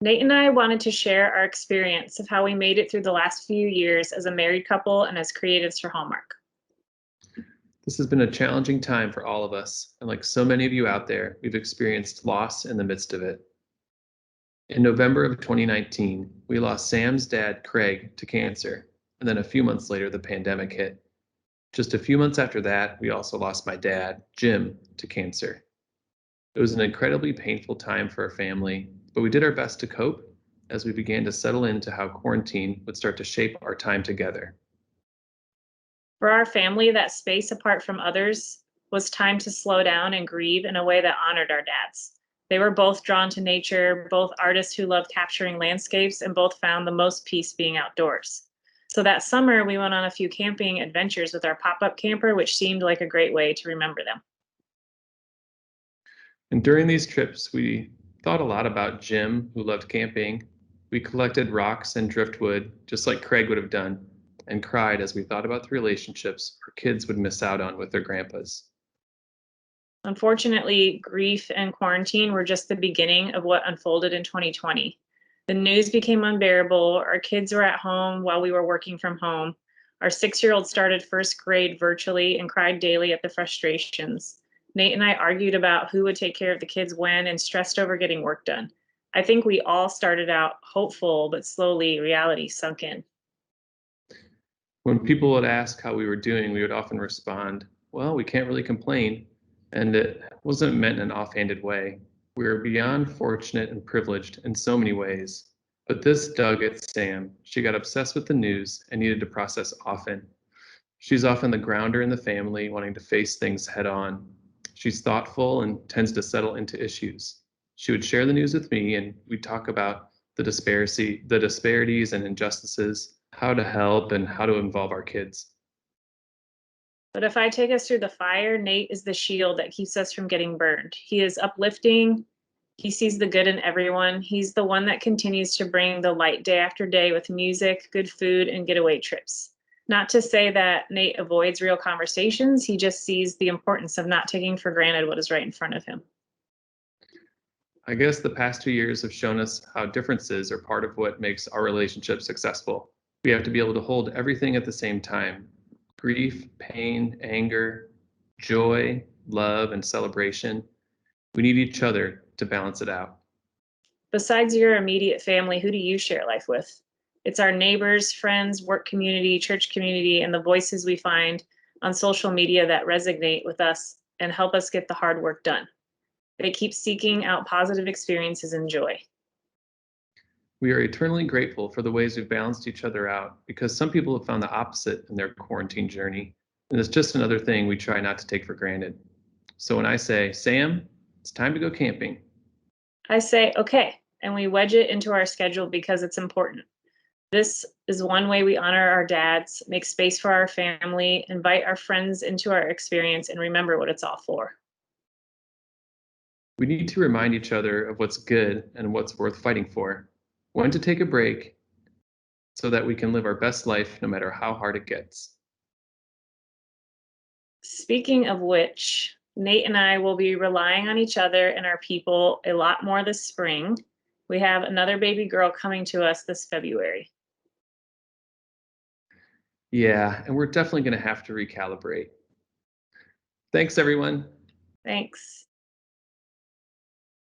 Nate and I wanted to share our experience of how we made it through the last few years as a married couple and as creatives for Hallmark. This has been a challenging time for all of us, and like so many of you out there, we've experienced loss in the midst of it. In November of 2019, we lost Sam's dad, Craig, to cancer, and then a few months later, the pandemic hit. Just a few months after that, we also lost my dad, Jim, to cancer. It was an incredibly painful time for our family, but we did our best to cope as we began to settle into how quarantine would start to shape our time together. For our family, that space apart from others was time to slow down and grieve in a way that honored our dads. They were both drawn to nature, both artists who loved capturing landscapes, and both found the most peace being outdoors. So that summer, we went on a few camping adventures with our pop up camper, which seemed like a great way to remember them. And during these trips, we thought a lot about Jim, who loved camping. We collected rocks and driftwood, just like Craig would have done, and cried as we thought about the relationships our kids would miss out on with their grandpas. Unfortunately, grief and quarantine were just the beginning of what unfolded in 2020. The news became unbearable. Our kids were at home while we were working from home. Our 6-year-old started first grade virtually and cried daily at the frustrations. Nate and I argued about who would take care of the kids when and stressed over getting work done. I think we all started out hopeful, but slowly reality sunk in. When people would ask how we were doing, we would often respond, "Well, we can't really complain." And it wasn't meant in an offhanded way. We were beyond fortunate and privileged in so many ways. But this dug at Sam. She got obsessed with the news and needed to process often. She's often the grounder in the family, wanting to face things head on. She's thoughtful and tends to settle into issues. She would share the news with me, and we'd talk about the disparities and injustices, how to help, and how to involve our kids. But if I take us through the fire, Nate is the shield that keeps us from getting burned. He is uplifting. He sees the good in everyone. He's the one that continues to bring the light day after day with music, good food, and getaway trips. Not to say that Nate avoids real conversations, he just sees the importance of not taking for granted what is right in front of him. I guess the past 2 years have shown us how differences are part of what makes our relationship successful. We have to be able to hold everything at the same time: grief, pain, anger, joy, love, and celebration. We need each other to balance it out. Besides your immediate family, who do you share life with? It's our neighbors, friends, work community, church community, and the voices we find on social media that resonate with us and help us get the hard work done. They keep seeking out positive experiences and joy. We are eternally grateful for the ways we've balanced each other out because some people have found the opposite in their quarantine journey. And it's just another thing we try not to take for granted. So when I say, "Sam, it's time to go camping," I say, okay, and we wedge it into our schedule because it's important. This is one way we honor our dads, make space for our family, invite our friends into our experience, and remember what it's all for. we need to remind each other of what's good and what's worth fighting for, when to take a break so that we can live our best life no matter how hard it gets. Speaking of which, Nate and I will be relying on each other and our people a lot more this spring. We have another baby girl coming to us this February. Yeah, and we're definitely going to have to recalibrate. Thanks, everyone. Thanks.